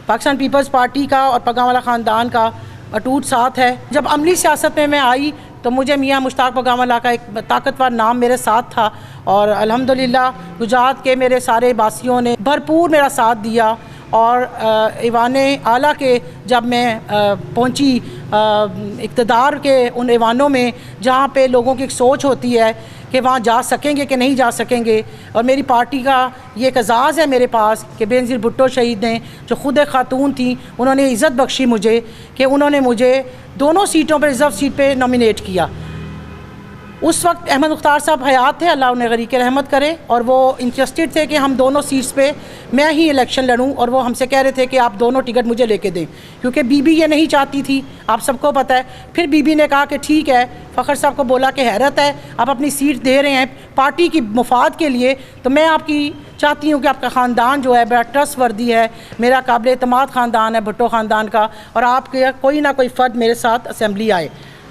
Pakistan peoples party का और पगावाला ख़ानदान का अटूट साथ है। जब अमली सियासत में मैं आई तो मुझे मियाँ मुश्ताक पगावाला का एक ताकतवर नाम मेरे साथ था और अल्हम्दुलिल्लाह गुजरात के मेरे सारे बासियों ने भरपूर मेरा साथ दिया। और ईवान आला के जब मैं पहुंची इक़्तिदार के उन ईवानों में जहाँ पे लोगों की एक सोच होती है कि वहाँ जा सकेंगे कि नहीं जा सकेंगे, और मेरी पार्टी का ये एक एजाज़ है मेरे पास कि बेनज़ीर भुट्टो शहीद ने जो ख़ुद एक ख़ातून थी, उन्होंने इज़्ज़त बख्शी मुझे कि उन्होंने मुझे दोनों सीटों पर रिज़र्व सीट पे नॉमिनेट किया। उस वक्त अहमद मुख्तार साहब हयात थे, अल्लाह उन्हें गरीक़ रहमत करे, और वो इंटरेस्टेड थे कि हम दोनों सीट्स पे मैं ही इलेक्शन लड़ूं, और वो हमसे कह रहे थे कि आप दोनों टिकट मुझे लेके दें, क्योंकि बीबी ये नहीं चाहती थी, आप सबको पता है। फिर बीबी ने कहा कि ठीक है, फ़खर साहब को बोला कि हैरत है आप अपनी सीट दे रहे हैं पार्टी की मुफाद के लिए, तो मैं आपकी चाहती हूँ कि आपका ख़ानदान जो है बड़ा ट्रस्टवर्दी है, मेरा काबिल एतमाद ख़ानदान है भुट्टो ख़ानदान का, और आपके कोई ना कोई फ़र्द मेरे साथ असम्बली आए।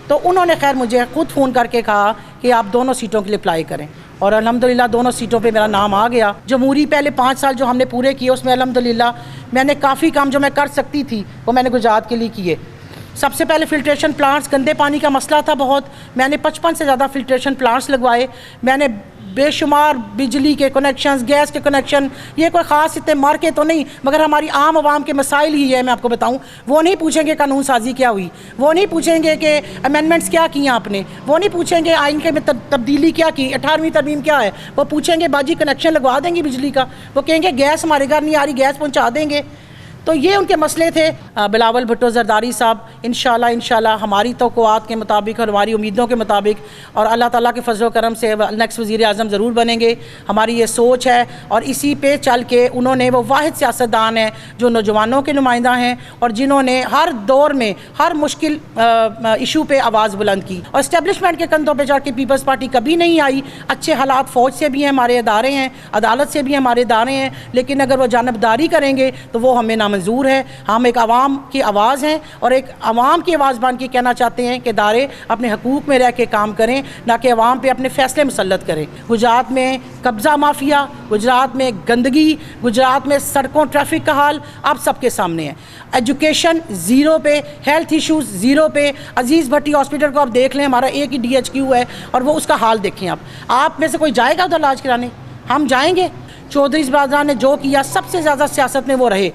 तो उन्होंने खैर मुझे ख़ुद फ़ोन करके कहा कि आप दोनों सीटों के लिए अप्लाई करें, और अल्हम्दुलिल्लाह दोनों सीटों पे मेरा नाम आ गया। जमहूरी पहले 5 साल जो हमने पूरे किए उसमें अल्हम्दुलिल्लाह मैंने काफ़ी काम जो मैं कर सकती थी वो मैंने गुजरात के लिए किए। सबसे पहले फ़िल्ट्रेशन प्लांट्स, गंदे पानी का मसला था बहुत, मैंने 55 से ज़्यादा फ़िल्ट्रेशन प्लांट्स लगवाए। मैंने बेशुमार बिजली के कनेक्शंस, गैस के कनेक्शन, ये कोई ख़ास इतने मार के तो नहीं, मगर हमारी आम आवाम के मसाइल ही है। मैं आपको बताऊं, वो नहीं पूछेंगे कानून साजी क्या हुई, वो नहीं पूछेंगे कि अमेंडमेंट्स क्या किए आपने, वो नहीं पूछेंगे आइन के में तब्दीली क्या की, 18वीं तरमीम क्या है, वो पूछेंगे बाजी कनेक्शन लगवा देंगे बिजली का, वो कहेंगे गैस हमारे घर नहीं आ रही, गैस पहुँचा देंगे। तो ये उनके मसले थे। बिलावल भुट्टो ज़रदारी साहब इंशाल्लाह हमारी तवक्कुआत के मुताबिक और हमारी उम्मीदों के मुताबिक और अल्लाह ताला के फजल करम से नेक्स्ट वज़ीर आज़म ज़रूर बनेंगे, हमारी ये सोच है। और इसी पे चल के उन्होंने, वो वाहिद सियासतदान हैं जो नौजवानों के नुमाइंदा हैं और जिन्होंने हर दौर में हर मुश्किल इशू पे आवाज़ बुलंद की, और इस्टेब्लिशमेंट के कंधों पर चढ़ के पीपल्स पार्टी कभी नहीं आई। अच्छे हालात फ़ौज से भी हैं, हमारे अदारे हैं, अदालत से भी हमारे अदारे हैं, लेकिन अगर वो जानबदारी करेंगे तो वो हमें मंजूर है। हम एक आवाम की आवाज़ हैं और एक आवाम की आवाज़ बन के कहना चाहते हैं कि इदारे अपने हकूक़ में रह के काम करें, ना कि आवाम पे अपने फ़ैसले मुसल्लत करें। गुजरात में कब्ज़ा माफिया, गुजरात में गंदगी, गुजरात में सड़कों ट्रैफिक का हाल आप सबके सामने है। एजुकेशन ज़ीरो पे, हेल्थ इशूज़ ज़ीरो पे। अजीज़ भट्टी हॉस्पिटल को आप देख लें, हमारा एक ही DHQ है और वो उसका हाल देखें आप में से कोई जाएगा उधर इलाज कराने? हम जाएंगे? चौधरी बाजार ने जो किया, सबसे ज़्यादा सियासत में वो रहे,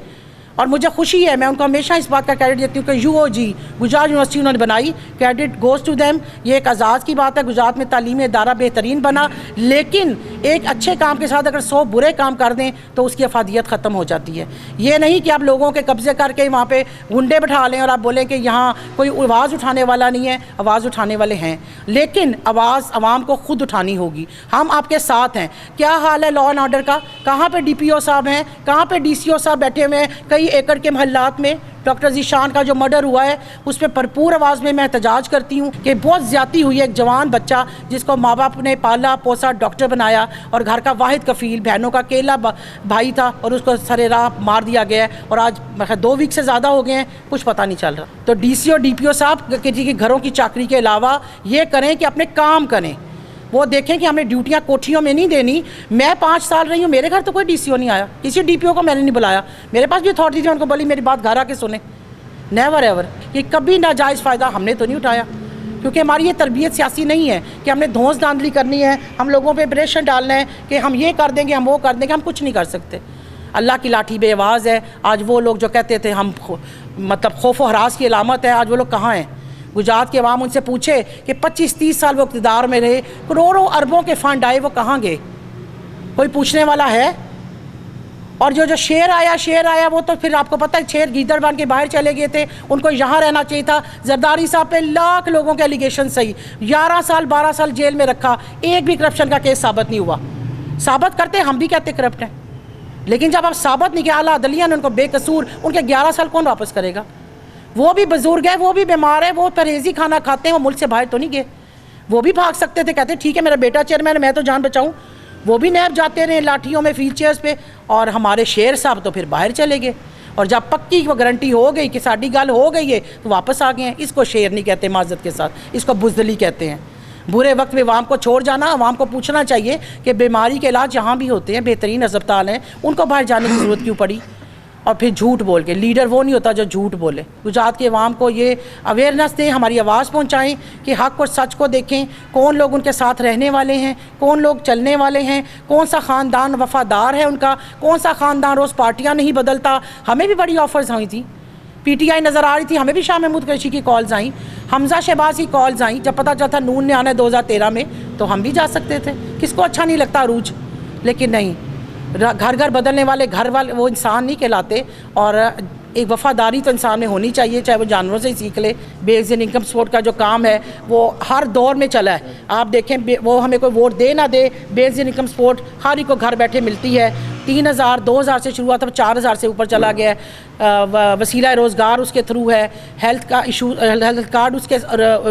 और मुझे खुशी है, मैं उनको हमेशा इस बात का क्रेडिट देती हूँ कि UOG गुजरात यूनिवर्सिटी उन्होंने बनाई, क्रेडिट गोज़ टू देम। ये एक आज़ाद की बात है, गुजरात में तालीमी इदारा बेहतरीन बना, लेकिन एक अच्छे काम के साथ अगर 100 बुरे काम कर दें तो उसकी अफादियत ख़त्म हो जाती है। ये नहीं कि आप लोगों के कब्ज़े करके वहाँ पे गुंडे बैठा लें और आप बोलें कि यहाँ कोई आवाज़ उठाने वाला नहीं है। आवाज़ उठाने वाले हैं, लेकिन आवाज़ आवाम को ख़ुद उठानी होगी। हम आपके साथ हैं। क्या हाल है लॉ एंड ऑर्डर का? कहाँ पर DPO साहब हैं, कहाँ पर DCO साहब बैठे हुए हैं? कई एकड़ के महल्लात में डॉक्टर ज़ीशान का जो मर्डर हुआ है उस पर भरपूर आवाज़ में मैं एहतजाज करती हूँ कि बहुत ज़्यादती हुई है। एक जवान बच्चा जिसको माँ बाप ने पाला पोसा, डॉक्टर बनाया, और घर का वाहिद कफ़ील, बहनों का अकेला भाई था, और उसको सरेराह मार दिया गया है। और आज 2 वीक से ज़्यादा हो गए हैं, कुछ पता नहीं चल रहा। तो DCO DPO साहब कि घरों की चाकरी के अलावा ये करें कि अपने काम करें, वो देखें कि हमें ड्यूटियाँ कोठियों में नहीं देनी। मैं 5 साल रही हूँ, मेरे घर तो कोई DCO नहीं आया, किसी DPO को मैंने नहीं बुलाया। मेरे पास भी अथॉरिटी थी, उनको बोली मेरी बात घर आके सुने। नेवर एवर, कि कभी नाजायज़ फ़ायदा हमने तो नहीं उठाया, क्योंकि हमारी ये तरबियत सियासी नहीं है कि हमने धौंस धांधली करनी है, हम लोगों पे प्रेशर डालना है कि हम ये कर देंगे, हम वो कर देंगे। हम कुछ नहीं कर सकते। अल्लाह की लाठी बेआवाज़ है। आज वो लोग जो कहते थे हम मतलब खौफ व हरास की अलामत है, आज वो लोग कहाँ हैं? गुजरात के अवाम उनसे पूछे कि 25-30 साल वो इक़्तिदार में रहे, करोड़ों अरबों के फ़ंड आए, वो कहाँ गए? कोई पूछने वाला है? और जो शेर आया वो तो फिर आपको पता है, शेर गीदड़ बन के बाहर चले गए थे, उनको यहाँ रहना चाहिए था। जरदारी साहब पे लाख लोगों के एलिगेशन सही, 11 साल 12 साल जेल में रखा, एक भी करप्शन का केस साबित नहीं हुआ। साबित करते हम भी कहते करप्ट हैं, लेकिन जब आप साबित नहीं किया, आला अदलिया ने उनको बेकसूर, उनके 11 साल कौन वापस करेगा? वो भी बुजुर्ग है, वो भी बीमार है, वो परहेजी खाना खाते हैं, वो मुल्क से बाहर तो नहीं गए। वो भी भाग सकते थे, कहते ठीक है मेरा बेटा चेयरमैन है, मैं तो जान बचाऊं। वो भी नैब जाते रहे लाठियों में, व्हील चेयर्स पे। और हमारे शेर साहब तो फिर बाहर चले गए, और जब पक्की वो गारंटी हो गई कि साड़ी गल हो गई है तो वापस आ गए हैं। इसको शेर नहीं कहते माजरत के साथ, इसको बुज़दिली कहते हैं। बुरे वक्त में अवाम को छोड़ जाना। अवाम को पूछना चाहिए कि बीमारी के इलाज जहाँ भी होते हैं, बेहतरीन अस्पताल हैं, उनको बाहर जाने की ज़रूरत क्यों पड़ी? और फिर झूठ बोल के। लीडर वो नहीं होता जो झूठ बोले। गुजरात के अवाम को ये अवेयरनेस दें, हमारी आवाज़ पहुंचाएं कि हक़ और सच को देखें, कौन लोग उनके साथ रहने वाले हैं, कौन लोग चलने वाले हैं, कौन सा ख़ानदान वफ़ादार है उनका, कौन सा ख़ानदान रोज़ पार्टियाँ नहीं बदलता। हमें भी बड़ी ऑफ़र्स आई थी, PTI नज़र आ रही थी, हमें भी शाह महमूद कुरैशी की कॉल्स आई, हमजा शहबाज की कॉल्स आई। जब पता चलता नून ने आना है 2013 में तो हम भी जा सकते थे। किसको अच्छा नहीं लगता अरूज, लेकिन नहीं, घर घर बदलने वाले घर वाले वो इंसान नहीं कहलाते। और एक वफ़ादारी तो इंसान में होनी चाहिए, चाहे वो जानवरों से ही सीख ले। बेसिक इनकम सपोर्ट का जो काम है वो हर दौर में चला है। आप देखें, वो हमें कोई वोट दे ना दे, बेसिक इनकम सपोर्ट हर एक को घर बैठे मिलती है। 3000 2000 से शुरू हुआ था, 4000 से ऊपर चला गया है। वसीला रोज़गार उसके थ्रू है, हेल्थ का इशू, हेल्थ कार्ड उसके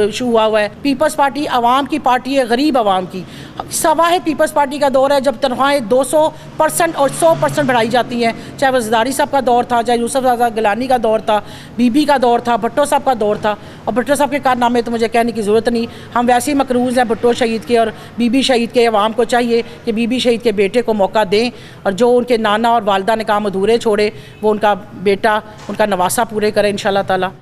इशू हुआ है। पीपल्स पार्टी आवाम की पार्टी है, गरीब आवाम की। सवा है पीपल्स पार्टी का दौर है जब तनख्वाहें 200% और 100% बढ़ाई जाती हैं। चाहे वो ज़रदारी साहब का दौर था, चाहे यूसुफ ज़ादा गिलानी का दौर था, बीबी का दौर था, भुट्टो साहब का दौर था। और भुट्टो साहब के कारनामे तो मुझे कहने की ज़रूरत नहीं, हम वैसे ही मकरूज़ हैं भुट्टो शहीद के और बीबी शहीद के। अवाम को चाहिए कि बीबी शहीद के बेटे को मौका दें, और जो उनके नाना और वालदा ने काम अधूरे छोड़े वो उनका बेटा, उनका नवासा पूरे करें इंशाअल्लाह ताला।